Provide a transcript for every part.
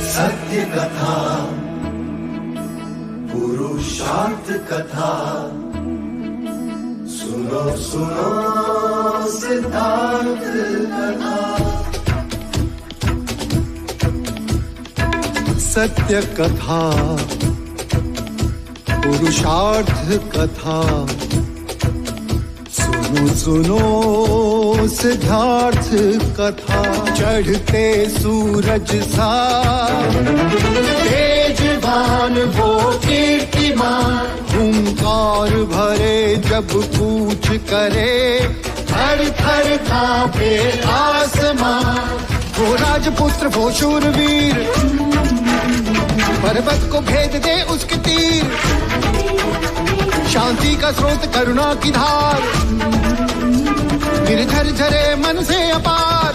सत्य कथा पुरुषार्थ कथा सुनो सुनो सिद्धार्थ कथा। सत्य कथा पुरुषार्थ कथा सुनो सुनो सिद्धार्थ कथा। चढ़ते सूरज सा तेजवान वो कीर्तिमान, हुंकार भरे जब कूच करे थर थर कांपे आसमान। वो राजपुत्र वो शूरवीर, पर्वत को भेद दे उसके तीर। शांति का स्रोत करुणा की धार, निर्झर झरे मन से अपार।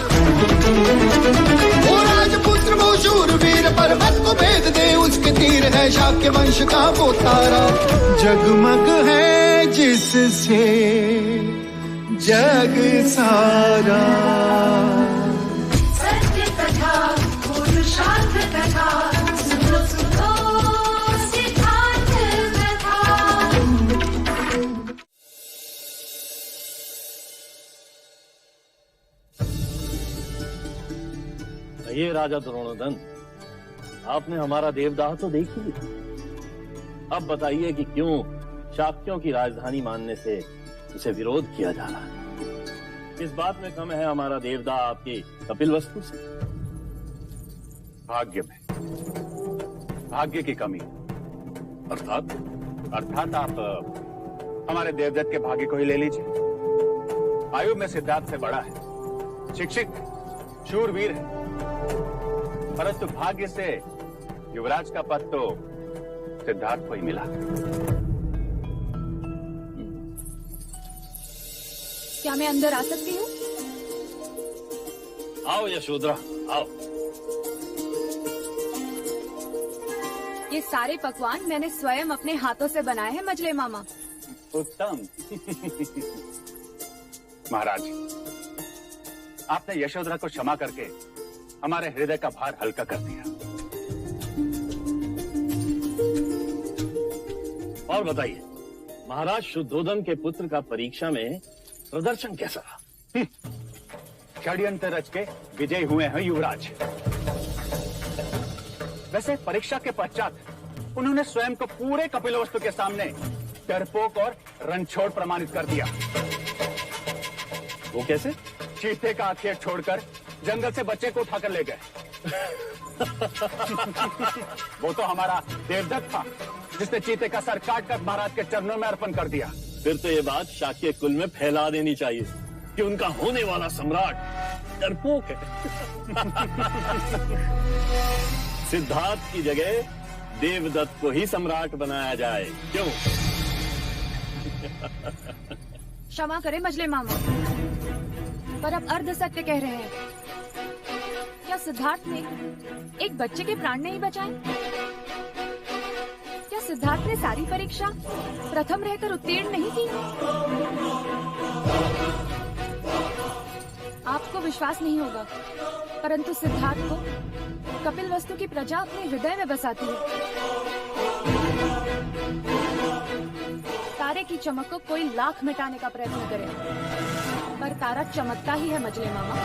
वो राजपुत्र वो शूरवीर, पर्वत को भेद दे उसके तीर। है शाक्य वंश का वो तारा, जगमग है जिससे जग सारा। सत्य कथा पुरुषार्थ कथा सुनो सुनो सिद्धार्थ कथा। ये राजा द्रोणोदन, आपने हमारा देवदाह तो देख ही लिया। अब बताइए कि क्यों शाक्यों की राजधानी मानने से उसे विरोध किया जा रहा है। इस बात में कम है हमारा देवदाह आपकी कपिलवस्तु से? भाग्य में, भाग्य की कमी। अर्थात आप हमारे देवदत्त के भाग्य को ही ले लीजिए। आयु में सिद्धार्थ से बड़ा है, शिक्षित, शूरवीर है, परंतु भाग्य से युवराज का पद तो सिद्धार्थ को ही मिला। क्या मैं अंदर आ सकती हूँ? आओ यशोधरा आओ। ये सारे पकवान मैंने स्वयं अपने हाथों से बनाए हैं मजले मामा। उत्तम। महाराज, आपने यशोधरा को क्षमा करके हमारे हृदय का भार हल्का कर दिया। और बताइए, महाराज शुद्धोदन के पुत्र का परीक्षा में प्रदर्शन कैसा रहा? षड्यंत्र रच के विजय हुए हैं युवराज। वैसे परीक्षा के पश्चात उन्होंने स्वयं को पूरे कपिलवस्तु के सामने डरपोक और रणछोड़ प्रमाणित कर दिया। वो कैसे? चीते का आखेट छोड़कर जंगल से बच्चे को उठाकर ले गए। वो तो हमारा देवदत्त था जिसने चीते का सर काटकर महाराज के चरणों में अर्पण कर दिया। फिर तो ये बात शाक्य कुल में फैला देनी चाहिए कि उनका होने वाला सम्राट डरपोक है। सिद्धार्थ की जगह देवदत्त को ही सम्राट बनाया जाए, क्यों? क्षमा करें मजले मामा, पर अब अर्ध सत्य कह रहे हैं। क्या सिद्धार्थ ने एक बच्चे के प्राण नहीं बचाए? क्या सिद्धार्थ ने सारी परीक्षा प्रथम रहकर उत्तीर्ण नहीं की? आपको विश्वास नहीं होगा, परंतु सिद्धार्थ को कपिलवस्तु की प्रजा अपने हृदय में बसाती है। तारे की चमक को कोई लाख मिटाने का प्रयत्न करे, पर तारा चमकता ही है मजले मामा।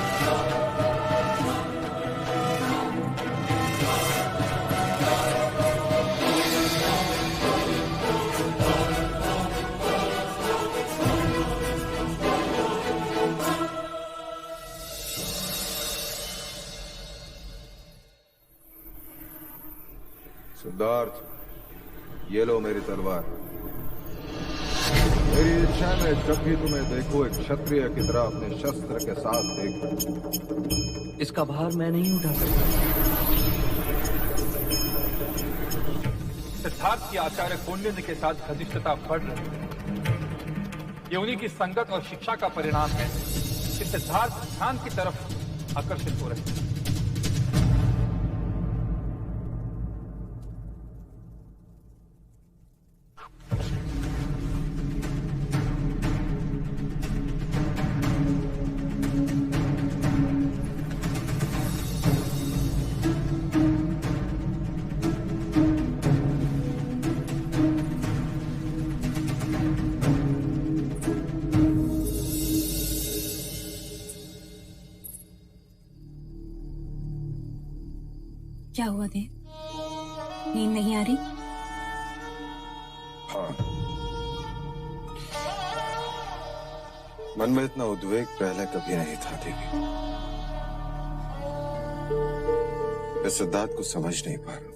सिद्धार्थ, ये लो मेरी तलवार। मेरी इच्छा है जब भी तुम्हें देखो एक क्षत्रिय की तरह अपने शस्त्र के साथ देखो। इसका भार मैं नहीं उठा सकता। सिद्धार्थ की आचार्य कौंडिन्य के साथ घनिष्ठता बढ़ रही है। ये उन्हीं की संगत और शिक्षा का परिणाम है कि सिद्धार्थ ध्यान की तरफ आकर्षित हो रहे हैं। क्या हुआ देव? नींद नहीं आ रही? हाँ, मन में इतना उद्वेग पहले कभी नहीं था देवी। मैं सिद्धार्थ को समझ नहीं पा रहा।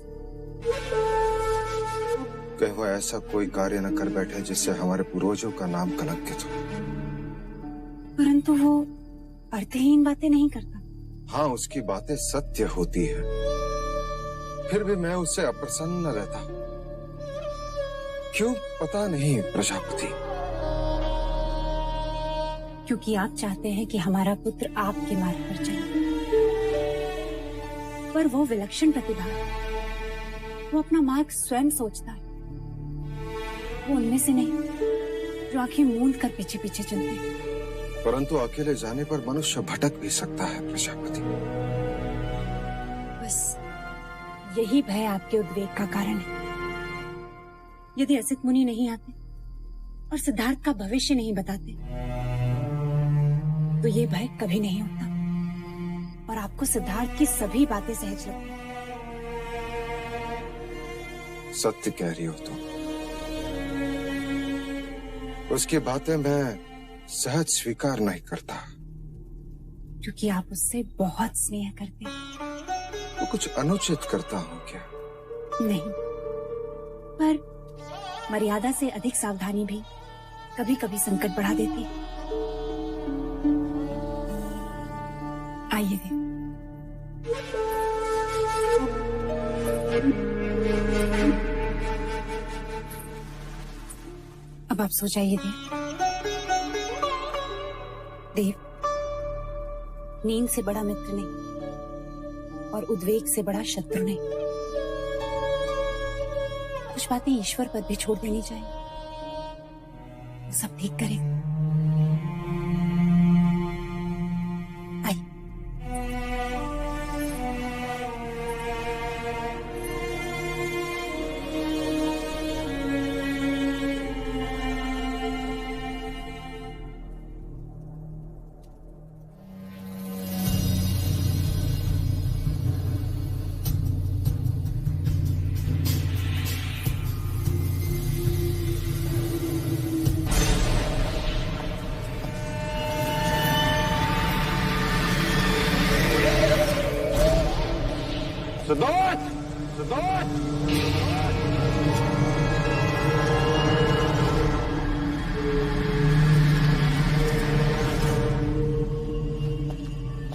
कहीं वो ऐसा कोई कार्य न कर बैठे जिससे हमारे पूर्वजों का नाम कलंकित हो। परंतु वो अर्थहीन बातें नहीं करता। हाँ, उसकी बातें सत्य होती है, फिर भी मैं उससे अप्रसन्न रहता हूँ। क्यों पता नहीं प्रजापति। क्योंकि आप चाहते हैं कि हमारा पुत्र आपके मार्ग पर चले, पर वो विलक्षण प्रतिभा है। वो अपना मार्ग स्वयं सोचता है। वो उनमें से नहीं जो आंखें मूंद कर पीछे पीछे चलते हैं। परंतु अकेले जाने पर मनुष्य भटक भी सकता है प्रजापति। बस यही भय आपके उद्वेग का कारण है। यदि असित मुनि नहीं आते और सिद्धार्थ का भविष्य नहीं बताते तो ये भय कभी नहीं होता और आपको सिद्धार्थ की सभी बातें सहज लगती। सत्य कह रही हो तुम। उसकी बातें मैं सहज स्वीकार नहीं करता। क्योंकि आप उससे बहुत स्नेह करते हैं। वो कुछ अनुचित करता हूँ क्या? नहीं, पर मर्यादा से अधिक सावधानी भी कभी कभी संकट बढ़ा देती है। आइए देव। अब आप सो जाइए देव। नींद से बड़ा मित्र नहीं और उद्वेग से बड़ा शत्रु नहीं। कुछ बातें ईश्वर पर भी छोड़ देनी चाहिए, वो सब ठीक करेगा। सिद्धार्थ! सिद्धार्थ!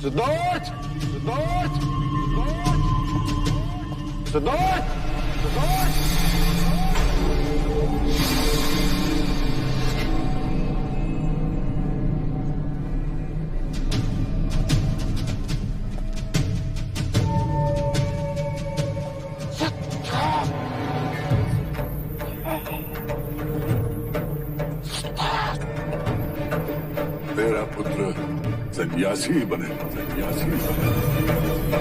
सिद्धार्थ! सिद्धार्थ! सिद्धार्थ! सिद्धार्थ! तेरा पुत्र सन्यासी बने, सन्यासी बने।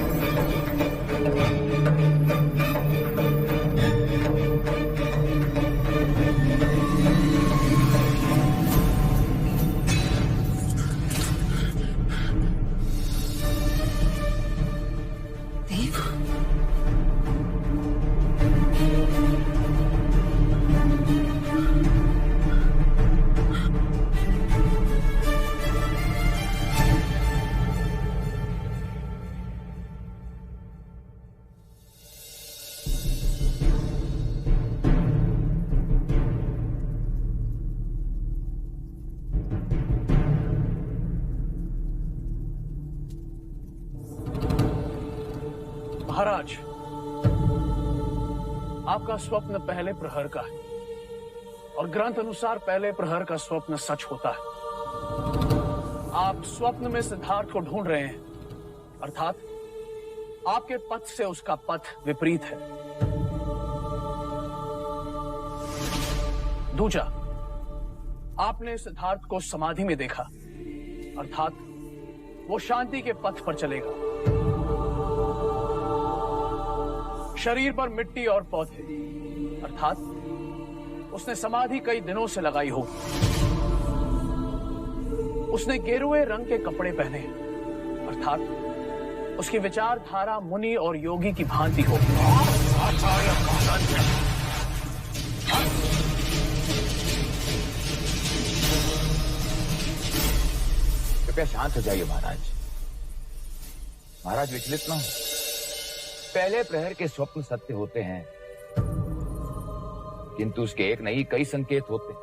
महाराज, आपका स्वप्न पहले प्रहर का है और ग्रंथ अनुसार पहले प्रहर का स्वप्न सच होता है। आप स्वप्न में सिद्धार्थ को ढूंढ रहे हैं, अर्थात आपके पथ से उसका पथ विपरीत है। दूजा, आपने सिद्धार्थ को समाधि में देखा, अर्थात वो शांति के पथ पर चलेगा। शरीर पर मिट्टी और पौधे, अर्थात उसने समाधि कई दिनों से लगाई होगी। उसने गेरुए रंग के कपड़े पहने, अर्थात उसकी विचारधारा मुनि और योगी की भांति हो। कृपया शांत हो जाइए महाराज। महाराज विचलित ना हो। पहले प्रहर के स्वप्न सत्य होते हैं, किंतु उसके एक नहीं कई संकेत होते हैं।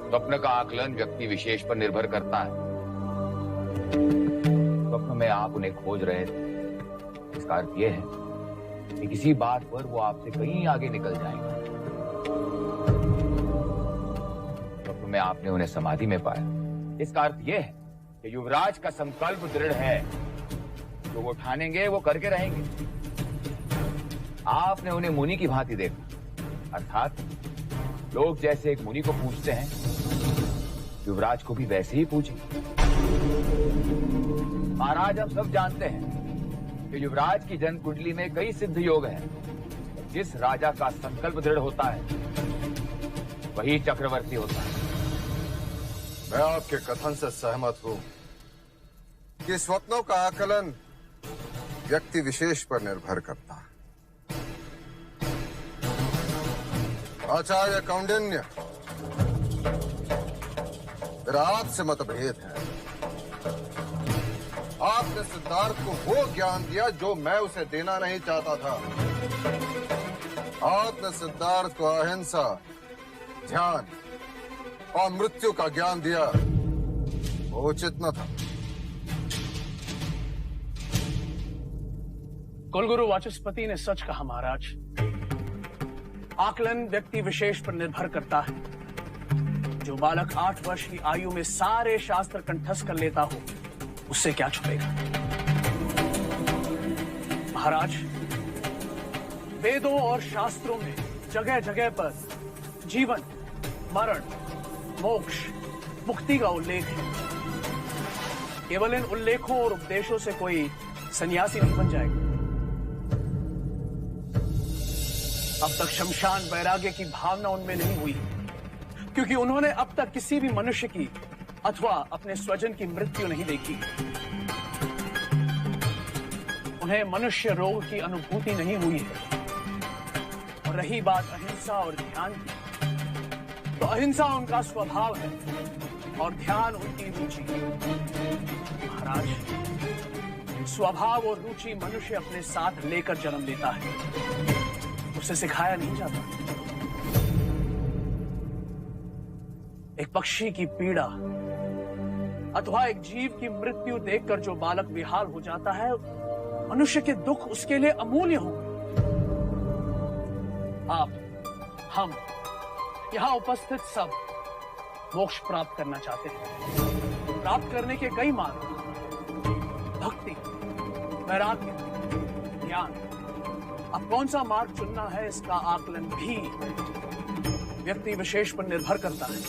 स्वप्न का आकलन व्यक्ति विशेष पर निर्भर करता है। स्वप्न में आप उन्हें खोज रहे थे, इसका अर्थ यह है कि किसी बात पर वो आपसे कहीं आगे निकल जाएंगे। स्वप्न में आपने उन्हें समाधि में पाया, इसका अर्थ यह है कि युवराज का संकल्प दृढ़ है, जो वो ठानेंगे वो करके रहेंगे। आपने उन्हें मुनि की भांति देखा, अर्थात लोग जैसे एक मुनि को पूछते हैं, युवराज को भी वैसे ही पूछे। महाराज, हम सब जानते हैं कि युवराज की जन्म कुंडली में कई सिद्ध योग हैं। जिस राजा का संकल्प दृढ़ होता है वही चक्रवर्ती होता है। मैं आपके कथन से सहमत हूं कि स्वप्नों का आकलन व्यक्ति विशेष पर निर्भर करता है। आचार्य कौंडिन्य, मेरा आपसे मतभेद है। आपने सिद्धार्थ को वो ज्ञान दिया जो मैं उसे देना नहीं चाहता था। आपने सिद्धार्थ को अहिंसा, ध्यान और मृत्यु का ज्ञान दिया, वो उचित न था। कुलगुरु वाचस्पति ने सच कहा महाराज। आकलन व्यक्ति विशेष पर निर्भर करता है। जो बालक 8 वर्ष की आयु में सारे शास्त्र कंठस्थ कर लेता हो, उससे क्या छुपेगा। महाराज, वेदों और शास्त्रों में जगह जगह पर जीवन, मरण, मोक्ष, मुक्ति का उल्लेख है। केवल इन उल्लेखों और उपदेशों से कोई सन्यासी नहीं बन जाएगा। अब तक शमशान वैराग्य की भावना उनमें नहीं हुई, क्योंकि उन्होंने अब तक किसी भी मनुष्य की अथवा अपने स्वजन की मृत्यु नहीं देखी। उन्हें मनुष्य रोग की अनुभूति नहीं हुई है। और रही बात अहिंसा और ध्यान की, तो अहिंसा उनका स्वभाव है और ध्यान उनकी रुचि। महाराज, स्वभाव और रुचि मनुष्य अपने साथ लेकर जन्म लेता है, उसे सिखाया नहीं जाता। एक पक्षी की पीड़ा अथवा एक जीव की मृत्यु देखकर जो बालक बेहाल हो जाता है, मनुष्य के दुख उसके लिए अमूल्य होंगे। आप, हम, यहां उपस्थित सब मोक्ष प्राप्त करना चाहते हैं। प्राप्त करने के कई मार्ग, भक्ति, वैराग्य, ज्ञान। अब कौन सा मार्ग चुनना है, इसका आकलन भी व्यक्ति विशेष पर निर्भर करता है।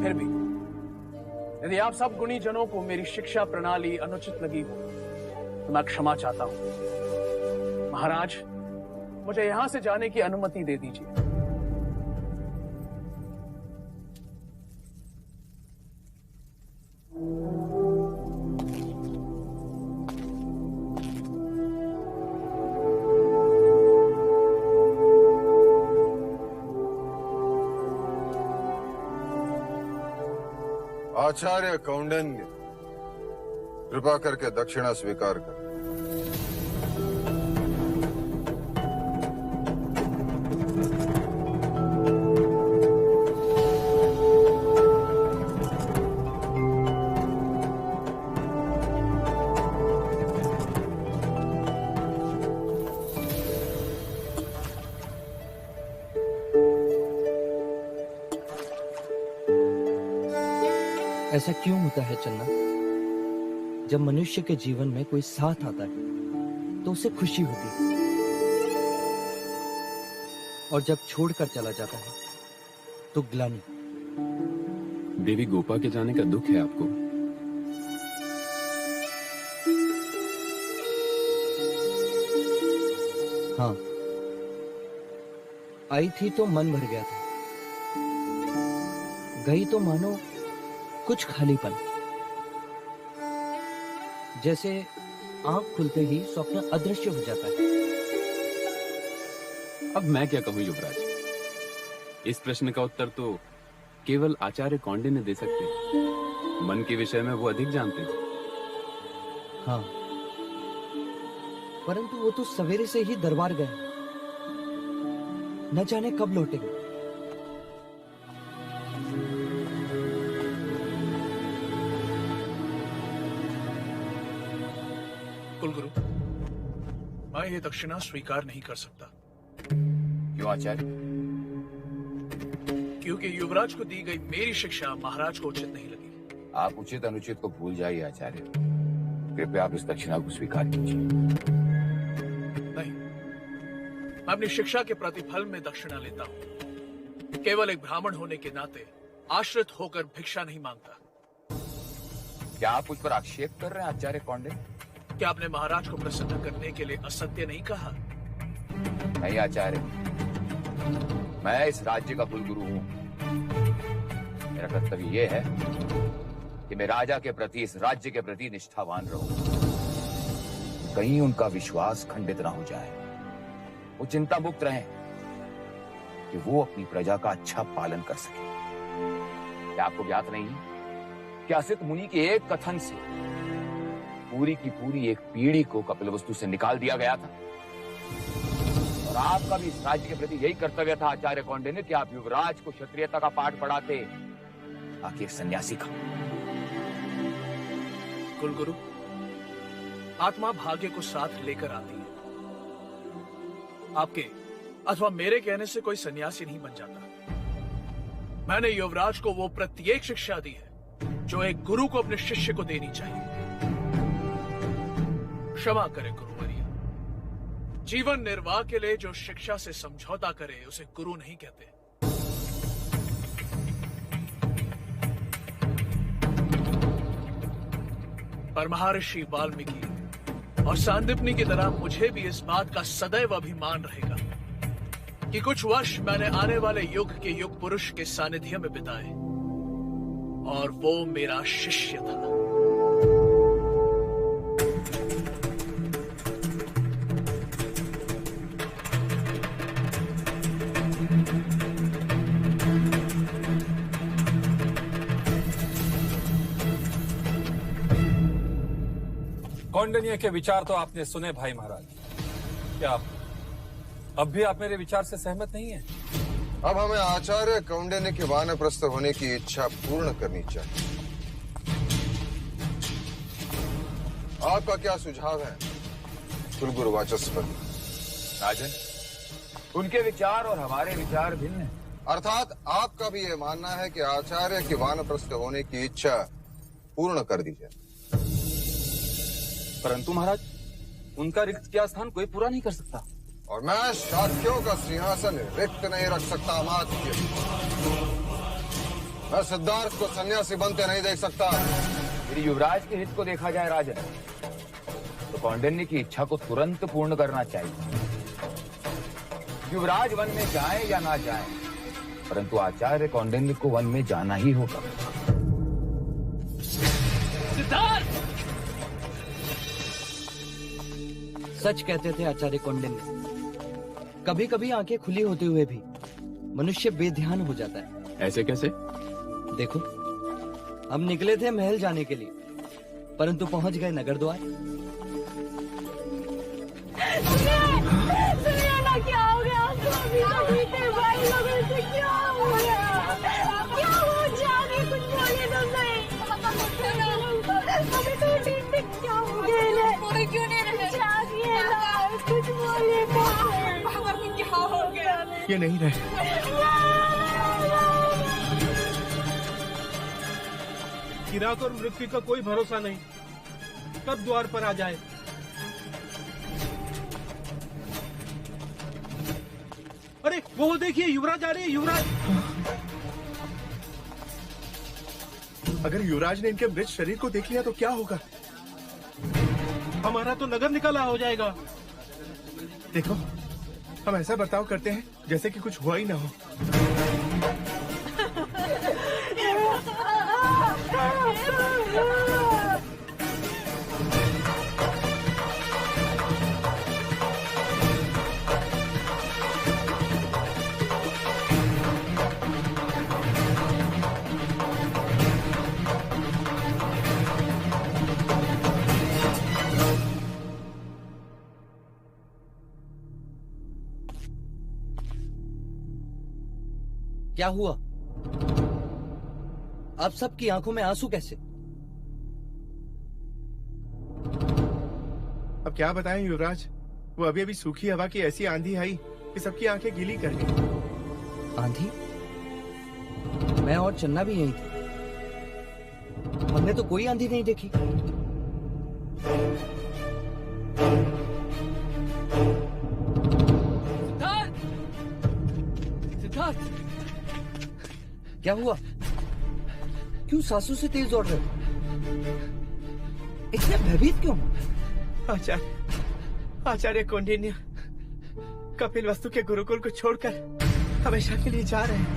फिर भी यदि आप सब गुणी जनों को मेरी शिक्षा प्रणाली अनुचित लगी हो, तो मैं क्षमा चाहता हूं। महाराज, मुझे यहां से जाने की अनुमति दे दीजिए। आचार्य कौंडिन्य, कृपा करके दक्षिणा स्वीकार कर। ऐसा क्यों होता है चन्ना? जब मनुष्य के जीवन में कोई साथ आता है तो उसे खुशी होती है, और जब छोड़कर चला जाता है तो ग्लानि। देवी गोपा के जाने का दुख है आपको? हाँ, आई थी तो मन भर गया था। कहीं तो मानो कुछ खालीपन, जैसे आंख खुलते ही स्वप्न अदृश्य हो जाता है। अब मैं क्या कहूं युवराज, इस प्रश्न का उत्तर तो केवल आचार्य कौंडिन्य ने दे सकते हैं। मन के विषय में वो अधिक जानते हैं। हाँ, परंतु वो तो सवेरे से ही दरबार गए, न जाने कब लौटेंगे। कुलगुरु, मैं ये दक्षिणा स्वीकार नहीं कर सकता। क्यों आचार्य? क्योंकि युवराज को दी गई मेरी शिक्षा महाराज को उचित नहीं लगी। आप उचित अनुचित को भूल जाइए आचार्य, कृपया आप इस दक्षिणा को स्वीकार कीजिए। नहीं, मैं अपनी शिक्षा के प्रतिफल में दक्षिणा लेता हूँ। केवल एक ब्राह्मण होने के नाते आश्रित होकर भिक्षा नहीं मांगता। क्या आप उस पर आक्षेप कर रहे हैं आचार्य कौंडिन्य? क्या आपने महाराज को प्रसन्न करने के लिए असत्य नहीं कहा? नहीं आचार्य, मैं इस राज्य का कुलगुरु हूँ। मेरा कर्तव्य यह है कि मैं राजा के प्रति, इस राज्य के प्रति निष्ठावान रहूं। कहीं उनका विश्वास खंडित ना हो जाए। वो चिंता मुक्त रहें कि वो अपनी प्रजा का अच्छा पालन कर सके। क्या आपको ज्ञात नहीं है कि असित मुनि के एक कथन से पूरी की पूरी एक पीढ़ी को कपिलवस्तु से निकाल दिया गया था? और आपका भी इस राज्य के प्रति यही कर्तव्य था आचार्य कौंडिन्य कि आप युवराज को क्षत्रियता का पाठ पढ़ाते, आखिर सन्यासी का। कुलगुरु, आत्मा भाग्य को साथ लेकर आती है। आपके अथवा मेरे कहने से कोई सन्यासी नहीं बन जाता। मैंने युवराज को वो प्रत्येक शिक्षा दी है जो एक गुरु को अपने शिष्य को देनी चाहिए। क्षमा करें गुरुवर्य, जीवन निर्वाह के लिए जो शिक्षा से समझौता करे उसे गुरु नहीं कहते। पर महर्षि वाल्मीकि और सांदीपनि की तरह मुझे भी इस बात का सदैव अभिमान रहेगा कि कुछ वर्ष मैंने आने वाले युग के युग पुरुष के सानिध्य में बिताए और वो मेरा शिष्य था। कौंडिन्य के विचार तो आपने सुने भाई महाराज। क्या अब भी आप मेरे विचार से सहमत नहीं हैं? अब हमें आचार्य कौंडिन्य के वानप्रस्थ होने की इच्छा पूर्ण करनी चाहिए। आपका क्या सुझाव है कुलगुरु वाचस्पति? राजन, उनके विचार और हमारे विचार भिन्न हैं। अर्थात आपका भी ये मानना है कि आचार्य के वानप्रस्थ होने की इच्छा पूर्ण कर दी जाए। परंतु महाराज, उनका रिक्त किया स्थान कोई पूरा नहीं कर सकता। और मैं शाक्यों का सिंहासन रिक्त नहीं रख सकता अमात्य। मैं सिद्धार्थ को सन्यासी बनते नहीं देख सकता। यदि युवराज के हित को देखा जाए राजन, तो कौंडिन्य की इच्छा को तुरंत पूर्ण करना चाहिए। युवराज वन में जाए या ना जाए, परंतु आचार्य कौंडिन्य को वन में जाना ही होगा। सिद्धार्थ! सच कहते थे आचार्य कौंडिन्य। कभी कभी आंखें खुली होते हुए भी मनुष्य बेध्यान हो जाता है। ऐसे कैसे? देखो, हम निकले थे महल जाने के लिए, परंतु पहुंच गए नगर द्वार। ना क्या हो गया? भाई लोगों से क्या हो गया? क्या हो जाने कुछ बोले तो नहीं। अभी तो ठीक से क्या हो गया? क्यों नहीं रहे? कुछ बोले तो क्या हो गया? ये नहीं रहे। किराक और मृत्यु का कोई भरोसा नहीं, कब द्वार पर आ जाए। अरे वो देखिए, युवराज आ रहे हैं। युवराज! अगर युवराज ने इनके मृत शरीर को देख लिया तो क्या होगा? हमारा तो नगर निकाला हो जाएगा। देखो, हम ऐसा बर्ताव करते हैं जैसे कि कुछ हुआ ही ना हो। क्या हुआ? आप सबकी आंखों में आंसू कैसे? अब क्या बताएं युवराज, वो अभी अभी सूखी हवा की ऐसी आंधी आई कि सबकी आंखें गीली कर दी। आंधी? मैं और चन्ना भी यहीं थे, हमने तो कोई आंधी नहीं देखी। सिद्धार्थ! सिद्धार्थ! क्या हुआ? क्यों सांसों से तेज दौड़ रहे हो? इतने भयभीत क्यों? आचार्य कौंडिन्य कपिल वस्तु के गुरुकुल को छोड़कर हमेशा के लिए जा रहे हैं।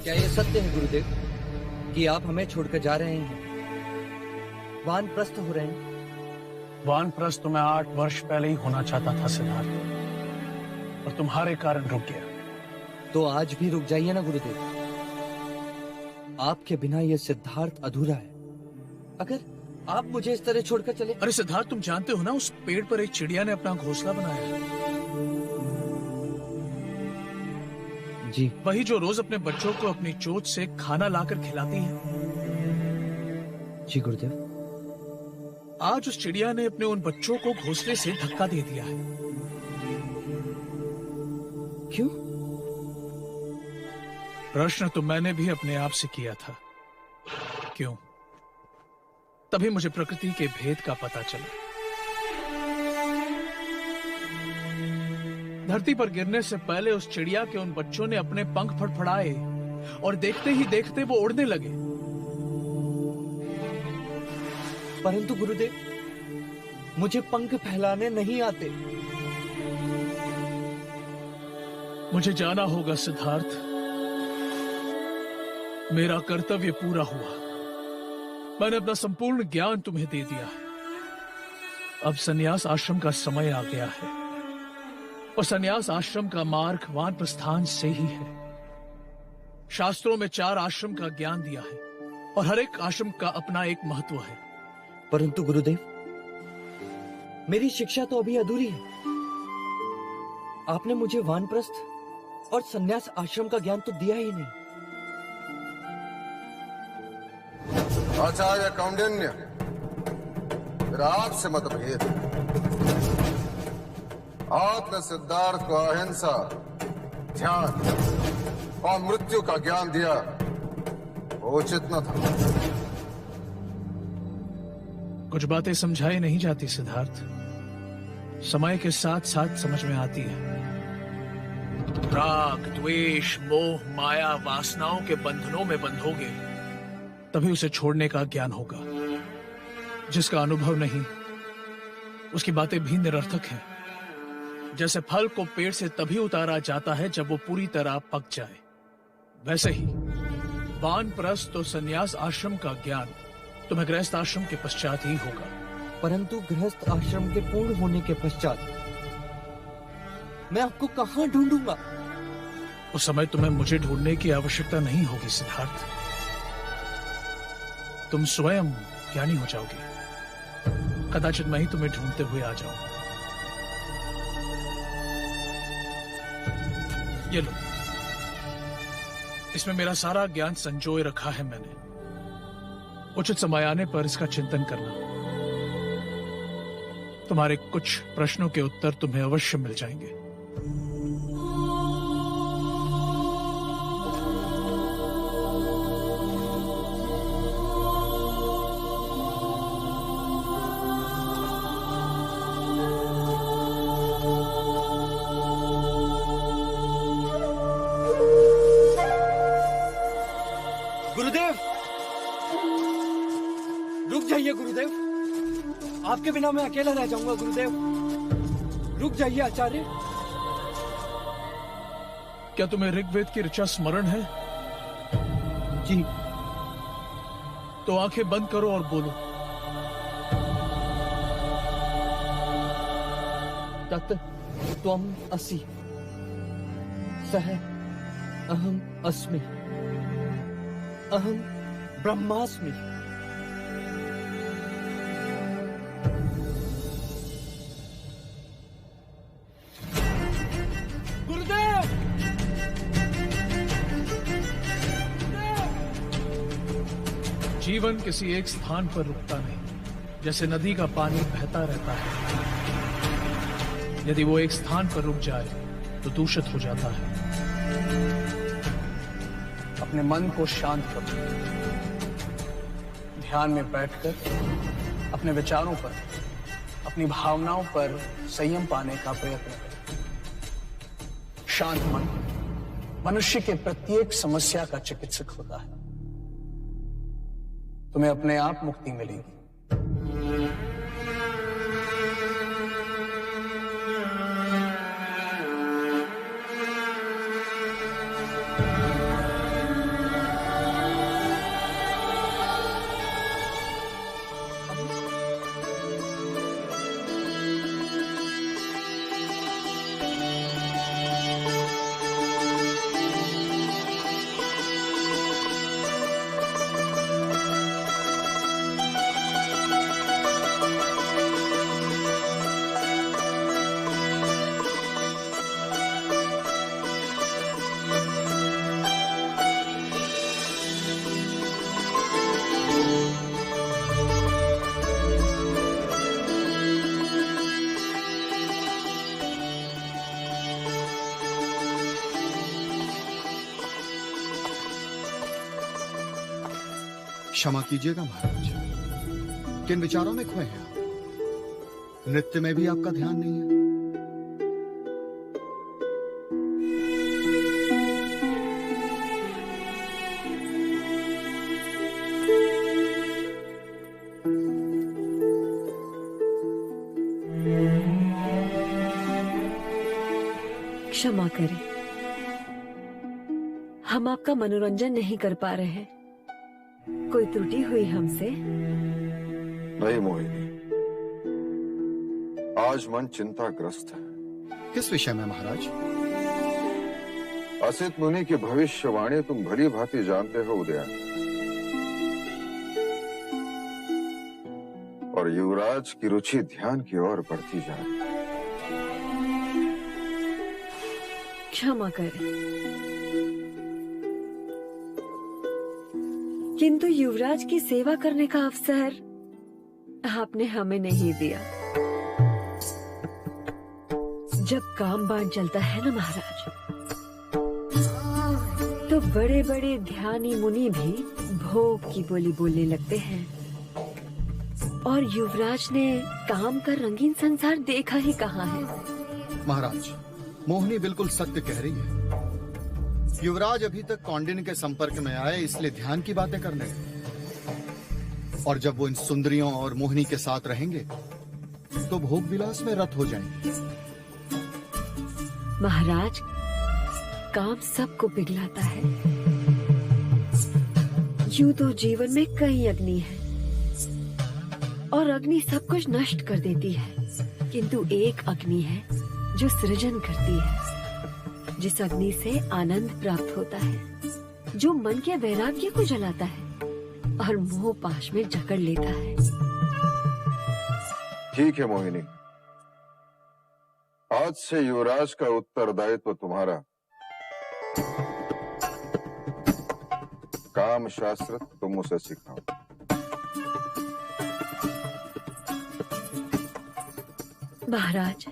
क्या ये सत्य है गुरुदेव कि आप हमें छोड़कर जा रहे हैं, वानप्रस्थ हो रहे हैं? वानप्रस्थ तो मैं 8 वर्ष पहले ही होना चाहता था सिद्धार्थ, और तुम्हारे कारण रुक गया। तो आज भी रुक जाइए ना गुरुदेव, आपके बिना ये सिद्धार्थ अधूरा है। अगर आप मुझे इस तरह छोड़कर चले। अरे सिद्धार्थ, तुम जानते हो ना, उस पेड़ पर एक चिड़िया ने अपना घोंसला बनाया है। जी। वही जो रोज अपने बच्चों को अपनी चोंच से खाना लाकर खिलाती है। जी गुरुदेव। आज उस चिड़िया ने अपने उन बच्चों को घोंसले से धक्का दे दिया है। क्यों? प्रश्न तो मैंने भी अपने आप से किया था, क्यों? तभी मुझे प्रकृति के भेद का पता चला। धरती पर गिरने से पहले उस चिड़िया के उन बच्चों ने अपने पंख फड़फड़ाए और देखते ही देखते वो उड़ने लगे। परंतु गुरुदेव, मुझे पंख फैलाने नहीं आते। मुझे जाना होगा सिद्धार्थ, मेरा कर्तव्य पूरा हुआ। मैंने अपना संपूर्ण ज्ञान तुम्हें दे दिया है। अब संन्यास आश्रम का समय आ गया है, और संन्यास आश्रम का मार्ग वानप्रस्थान से ही है। शास्त्रों में 4 आश्रम का ज्ञान दिया है, और हर एक आश्रम का अपना एक महत्व है। परंतु गुरुदेव, मेरी शिक्षा तो अभी अधूरी है। आपने मुझे वानप्रस्थ और संन्यास आश्रम का ज्ञान तो दिया ही नहीं। आचार्य कौंडिन्य, मेरा आपसे मतभेद। आपने सिद्धार्थ को अहिंसा, ध्यान और मृत्यु का ज्ञान दिया, वो उचित न था। कुछ बातें समझाई नहीं जाती सिद्धार्थ, समय के साथ साथ समझ में आती है। राग, द्वेष, मोह, माया, वासनाओं के बंधनों में बंधोगे तभी उसे छोड़ने का ज्ञान होगा। जिसका अनुभव नहीं, उसकी बातें भी निरर्थक हैं। जैसे फल को पेड़ से तभी उतारा जाता है जब वो पूरी तरह पक जाए, वैसे ही वानप्रस्थ और संन्यास आश्रम का ज्ञान तुम्हें गृहस्थ आश्रम के पश्चात ही होगा। परंतु गृहस्थ आश्रम के पूर्ण होने के पश्चात मैं आपको कहां ढूंढूंगा? उस समय तुम्हें मुझे ढूंढने की आवश्यकता नहीं होगी सिद्धार्थ। तुम स्वयं ज्ञानी हो जाओगे। कदाचित मैं ही तुम्हें ढूंढते हुए आ जाऊं। ये लो, इसमें मेरा सारा ज्ञान संजोए रखा है मैंने। उचित समय आने पर इसका चिंतन करना। तुम्हारे कुछ प्रश्नों के उत्तर तुम्हें अवश्य मिल जाएंगे। गुरुदेव, रुक जाइए गुरुदेव, आपके बिना मैं अकेला रह जाऊंगा। गुरुदेव, रुक जाइए। आचार्य, क्या तुम्हें ऋग्वेद की ऋचा स्मरण है? जी। तो आंखें बंद करो और बोलो। तत् त्वम् असि, सः अहम् अस्मि, अहं ब्रह्मास्मि। गुरुदेव! जीवन किसी एक स्थान पर रुकता नहीं, जैसे नदी का पानी बहता रहता है। यदि वो एक स्थान पर रुक जाए तो दूषित हो जाता है। अपने मन को शांत करो, ध्यान में बैठकर अपने विचारों पर, अपनी भावनाओं पर संयम पाने का प्रयत्न करें। शांत मन मनुष्य के प्रत्येक समस्या का चिकित्सक होता है। तुम्हें अपने आप मुक्ति मिलेगी। क्षमा कीजिएगा महाराज, किन विचारों में खोए हैं आप? नृत्य में भी आपका ध्यान नहीं है? क्षमा करें, हम आपका मनोरंजन नहीं कर पा रहे हैं। कोई त्रुटि हुई हमसे? नहीं मोहिनी, आज मन चिंताग्रस्त है। किस विषय में महाराज? असित मुनि की भविष्यवाणी तुम भली भांति जानते हो उदया, और युवराज की रुचि ध्यान की ओर बढ़ती जा रही है। क्षमा करें, किंतु युवराज की सेवा करने का अवसर आपने हमें नहीं दिया। जब काम बाण चलता है ना महाराज, तो बड़े बड़े ध्यानी मुनि भी भोग की बोली बोलने लगते हैं, और युवराज ने काम का रंगीन संसार देखा ही कहाँ है। महाराज, मोहिनी बिल्कुल सत्य कह रही है। युवराज अभी तक कौंडिन्य के संपर्क में आए, इसलिए ध्यान की बातें करने लगे। और जब वो इन सुंदरियों और मोहिनी के साथ रहेंगे तो भोग विलास में रत हो जाएंगे। महाराज, काम सबको पिघलाता है। यूं तो जीवन में कई अग्नि है, और अग्नि सब कुछ नष्ट कर देती है, किंतु एक अग्नि है जो सृजन करती है, जिस अग्नि से आनंद प्राप्त होता है, जो मन के वैराग्य को जलाता है और मोह पाश में जकड़ लेता है। ठीक है मोहिनी, आज से युवराज का उत्तरदायित्व तुम्हारा। काम शास्त्र तुम उसे सिखाओ। महाराज,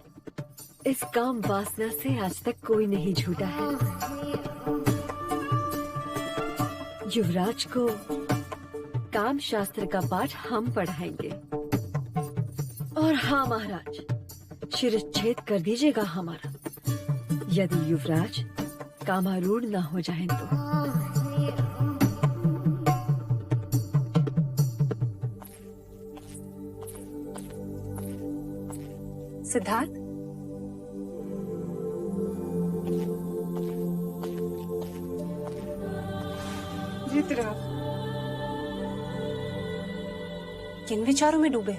इस काम वासना से आज तक कोई नहीं छूटा है। युवराज को काम शास्त्र का पाठ हम पढ़ाएंगे। और हाँ महाराज, शिरच्छेद कर दीजिएगा हमारा, यदि युवराज कामारूढ़ न हो जाएं तो। सिद्धार्थ, किन विचारों में डूबे?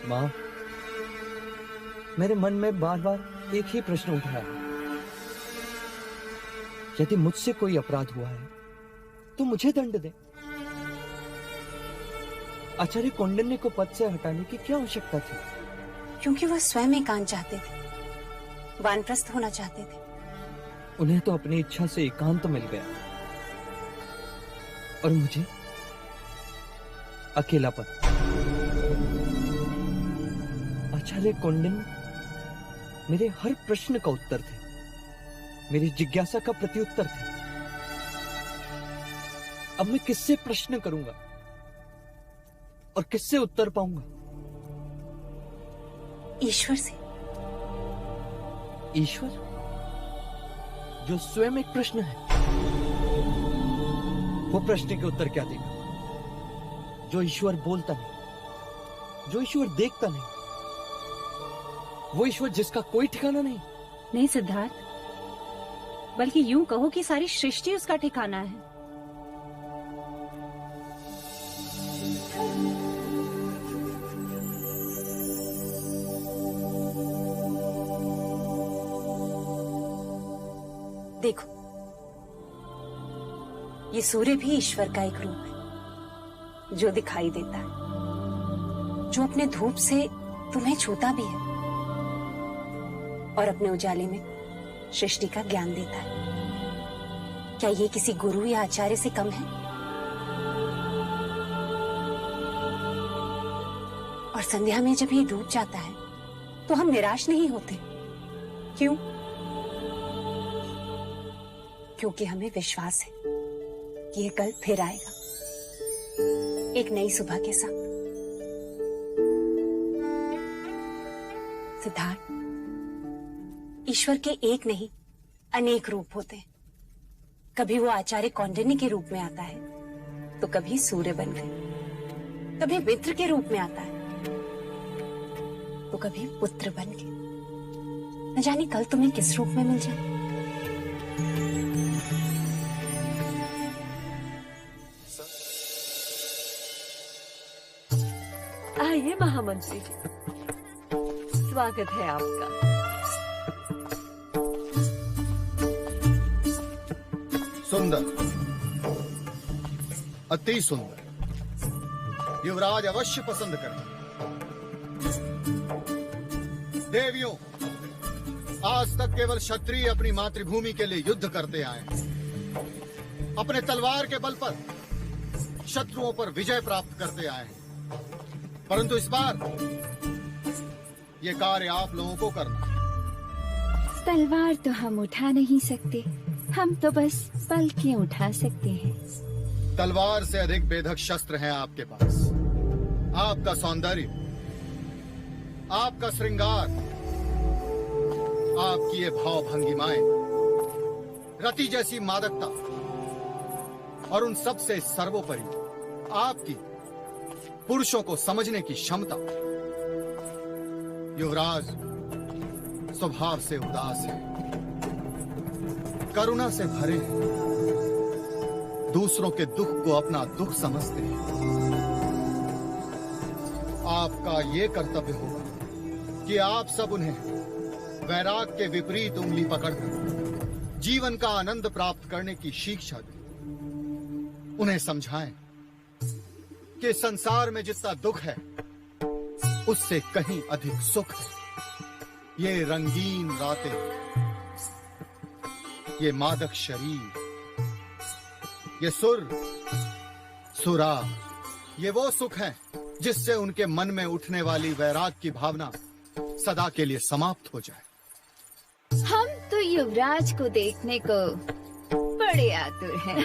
माँ, मेरे मन में बार बार एक ही प्रश्न उठ रहा है। यदि मुझसे कोई अपराध हुआ है तो मुझे दंड दे। आचार्य कौंडिन्य को पद से हटाने की क्या आवश्यकता थी? क्योंकि वह स्वयं एकांत चाहते थे, वानप्रस्थ होना चाहते थे। उन्हें तो अपनी इच्छा से एकांत मिल गया और मुझे अकेलापन। आचार्य कौंडिन्य मेरे हर प्रश्न का उत्तर थे, मेरी जिज्ञासा का प्रत्युत्तर थे। अब मैं किससे प्रश्न करूंगा और किससे उत्तर पाऊंगा? ईश्वर से। ईश्वर जो स्वयं एक प्रश्न है, वो प्रश्न के उत्तर क्या देगा? जो ईश्वर बोलता नहीं, जो ईश्वर देखता नहीं, वो ईश्वर जिसका कोई ठिकाना नहीं। नहीं सिद्धार्थ, बल्कि यूं कहो कि सारी सृष्टि उसका ठिकाना है। देखो, ये सूर्य भी ईश्वर का एक रूप है, जो दिखाई देता है, जो अपने धूप से तुम्हें छूता भी है और अपने उजाले में सृष्टि का ज्ञान देता है। क्या ये किसी गुरु या आचार्य से कम है? और संध्या में जब ये डूब जाता है तो हम निराश नहीं होते। क्यों? क्योंकि हमें विश्वास है कि ये कल फिर आएगा, एक नई सुबह के साथ। सिद्धार्थ, ईश्वर के एक नहीं अनेक रूप होते हैं। कभी वो आचार्य कौंडिन्य के रूप में आता है, तो कभी सूर्य बनकर, कभी मित्र के रूप में आता है, तो कभी पुत्र बनकर। न जाने कल तुम्हें किस रूप में मिल जाए। आइए महामंत्री जी, स्वागत है आपका। सुंदर, अति सुंदर। युवराज अवश्य पसंद करें। देवियों, आज तक केवल क्षत्रिय अपनी मातृभूमि के लिए युद्ध करते आए हैं। अपने तलवार के बल पर शत्रुओं पर विजय प्राप्त करते आए हैं। परंतु इस बार ये कार्य आप लोगों को करना है। तलवार तो हम उठा नहीं सकते, हम तो बस पलकें उठा सकते हैं। तलवार से अधिक बेधक शस्त्र हैं आपके पास। आपका सौंदर्य, आपका श्रृंगार, आपकी ये भाव भंगिमाएं, रति जैसी मादकता और उन सब से सर्वोपरि आपकी पुरुषों को समझने की क्षमता। युवराज स्वभाव से उदास है, करुणा से भरे हैं, दूसरों के दुख को अपना दुख समझते हैं। आपका ये कर्तव्य होगा कि आप सब उन्हें वैराग के विपरीत उंगली पकड़कर जीवन का आनंद प्राप्त करने की शिक्षा दें। उन्हें समझाएं कि संसार में जितना दुख है उससे कहीं अधिक सुख है। ये रंगीन रातें, ये मादक शरीर, ये सुर सुरा, ये वो सुख है जिससे उनके मन में उठने वाली वैराग की भावना सदा के लिए समाप्त हो जाए। हम तो युवराज को देखने को बड़े आतुर हैं।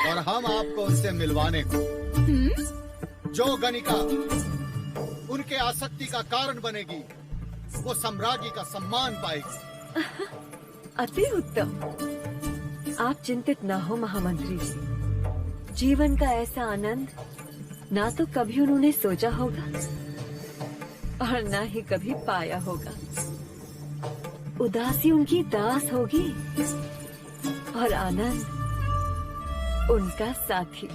और हम आपको उनसे मिलवाने को, जो गणिका उनके आसक्ति का कारण बनेगी, वो सम्राज्ञी का सम्मान पाएगी। अति उत्तम। आप चिंतित ना हो महामंत्री जी। जीवन का ऐसा आनंद ना तो कभी उन्होंने सोचा होगा और ना ही कभी पाया होगा। उदासी उनकी दास होगी और आनंद उनका साथी।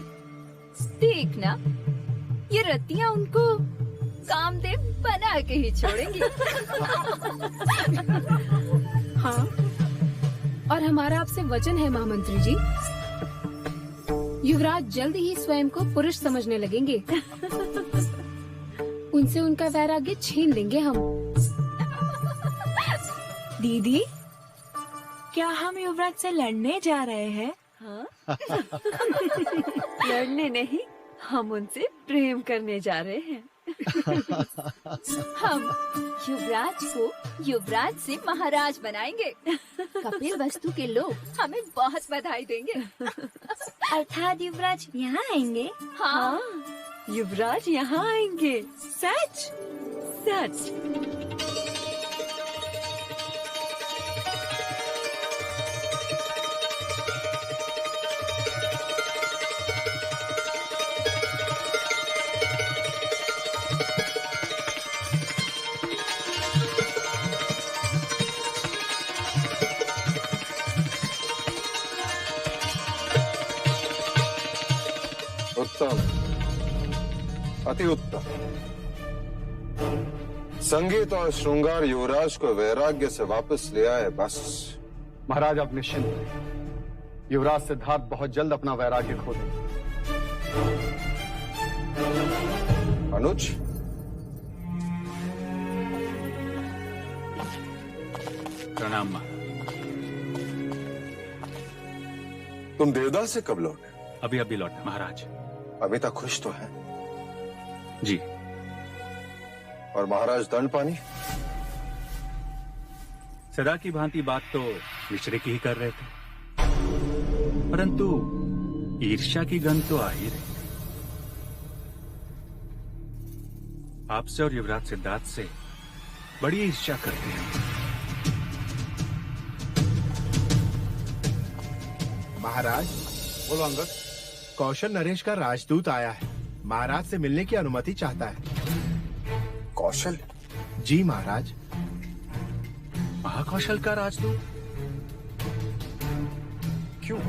देखना, ये रतियां उनको कामदेव बना के ही छोड़ेंगे। हाँ, और हमारा आपसे वचन है महामंत्री जी, युवराज जल्द ही स्वयं को पुरुष समझने लगेंगे। उनसे उनका वैराग्य छीन लेंगे हम। दीदी, क्या हम युवराज से लड़ने जा रहे हैं? हाँ? लड़ने नहीं, हम उनसे प्रेम करने जा रहे हैं। हम युवराज को युवराज से महाराज बनाएंगे। कपिल वस्तु के लोग हमें बहुत बधाई देंगे। अर्थात युवराज यहाँ आएंगे? हाँ, युवराज यहाँ आएंगे। सच? सच। उत्तम, अति उत्तम। संगीत और श्रृंगार युवराज को वैराग्य से वापस ले आए। बस महाराज, आप निश्चिंत रहिए। युवराज सिद्धार्थ बहुत जल्द अपना वैराग्य खो देंगे। अनुज, प्रणाम मां। तुम देवदास से कब लौटे? अभी अभी लौटे महाराज। अभी तक खुश तो है? जी। और महाराज दंड पानी? सदा की भांति बात तो मिश्रे की ही कर रहे थे, परंतु ईर्ष्या की गंध तो आ ही रही। आपसे और युवराज सिद्धार्थ से बड़ी ईर्ष्या करते हैं। महाराज, बोलो अंगद। कौशल नरेश का राजदूत आया है, महाराज से मिलने की अनुमति चाहता है। कौशल? जी महाराज। महाकौशल का राजदूत? क्यों?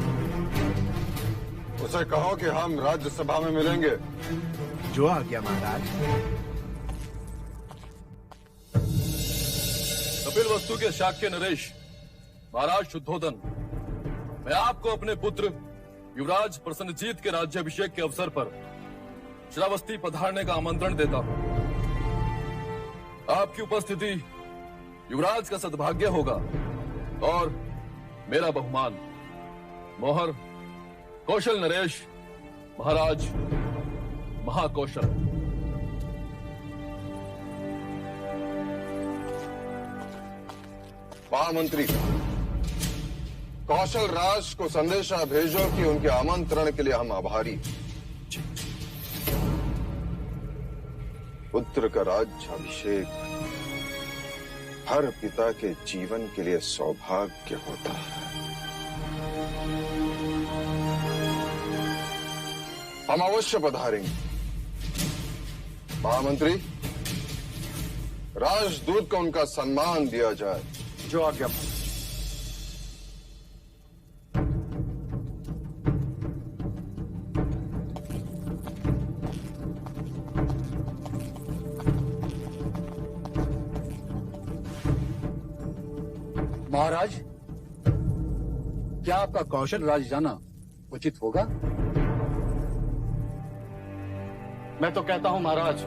उसे कहो कि हम राज्यसभा में मिलेंगे। जो आ गया महाराज। कपिल वस्तु के शाक्य नरेश, महाराज शुद्धोदन, मैं आपको अपने पुत्र युवराज प्रसन्नजीत के राज्याभिषेक के अवसर पर श्रावस्ती पधारने का आमंत्रण देता हूं। आपकी उपस्थिति युवराज का सद्भाग्य होगा और मेरा बहुमान। मोहर कौशल नरेश, महाराज महाकौशल। महामंत्री, कौशल राज को संदेशा भेजो कि उनके आमंत्रण के लिए हम आभारी। पुत्र का राज्याभिषेक हर पिता के जीवन के लिए सौभाग्य होता है। हम अवश्य पधारेंगे। महामंत्री, राजदूत को उनका सम्मान दिया जाए। जो आज्ञा। महाराज, क्या आपका कौशल राज जाना उचित होगा? मैं तो कहता हूं महाराज,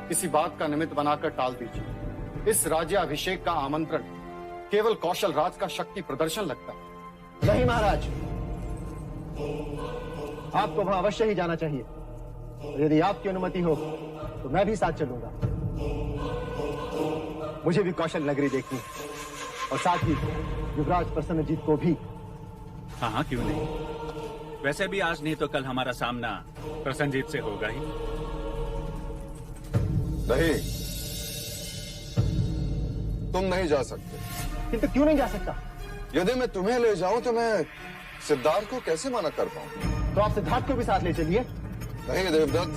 किसी बात का निमित्त बनाकर टाल दीजिए। इस राज्याभिषेक का आमंत्रण केवल कौशल राज का शक्ति प्रदर्शन लगता है। नहीं महाराज, आपको वहां अवश्य ही जाना चाहिए। यदि आपकी अनुमति हो तो मैं भी साथ चलूंगा। मुझे भी कौशल नगरी देखनी है और साथ ही युवराज प्रसन्नजीत को भी। हाँ हाँ, क्यों नहीं। वैसे भी आज नहीं तो कल हमारा सामना प्रसन्नजीत से होगा ही। नहीं, तुम नहीं जा सकते। किंतु क्यों नहीं जा सकता? यदि मैं तुम्हें ले जाऊं तो मैं सिद्धार्थ को कैसे मना कर पाऊं? तो आप सिद्धार्थ को भी साथ ले चलिए। नहीं देवदत्त,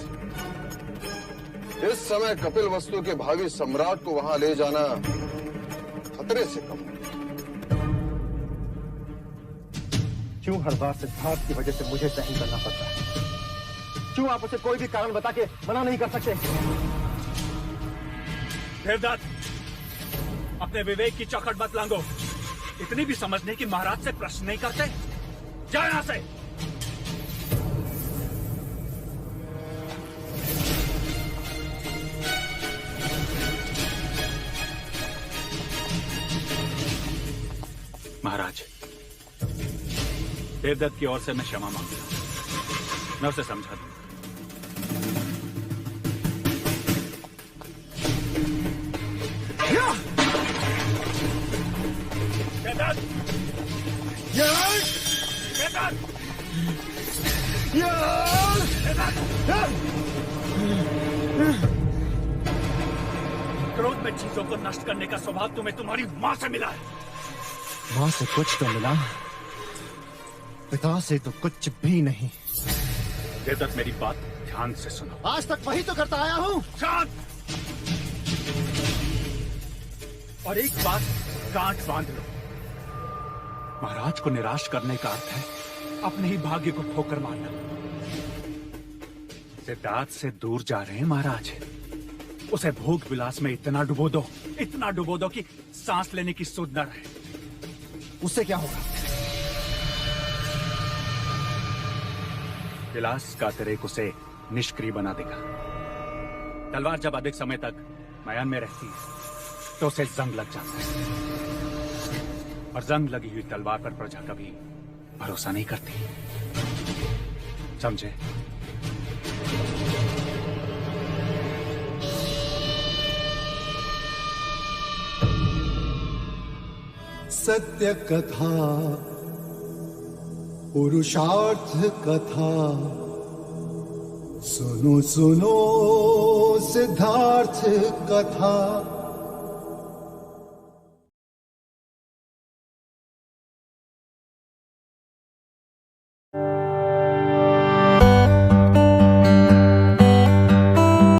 इस समय कपिल वस्तु के भावी सम्राट को वहां ले जाना खतरे से कम। क्यों हर बार सिद्धार्थ की वजह से मुझे सहन करना पड़ता है? क्यों आप उसे कोई भी कारण बता के मना नहीं कर सकते? देवदत्त, अपने विवेक की चौखट मत लांगो। इतनी भी समझ नहीं कि महाराज से प्रश्न नहीं करते। जाओ यहां से। महाराज, देवदत्त की ओर से मैं क्षमा मांगता हूं। मैं उसे समझा दूं। क्रोध में चीजों को नष्ट करने का स्वभाव तुम्हें तुम्हारी माँ से मिला है। माँ से कुछ तो मिला, पिता से तो कुछ भी नहीं। देवदत्त, मेरी बात ध्यान से सुनो। आज तक वही तो करता आया हूँ। शांत। और एक बात गांठ बांध लो, महाराज को निराश करने का अर्थ है अपने ही भाग्य को ठोकर मारना। सिद्धार्थ से दूर जा रहे हैं महाराज। उसे भोग विलास में इतना डुबो दो कि सांस लेने की सुध न रहे। उससे क्या होगा? विलास का अतिरेक उसे निष्क्रिय बना देगा। तलवार जब अधिक समय तक मयान में रहती है तो उसे जंग लग जाता है, और जंग लगी हुई तलवार पर प्रजा कभी भरोसा नहीं करती। समझे? सत्य कथा, पुरुषार्थ कथा, सुनो सुनो सिद्धार्थ कथा।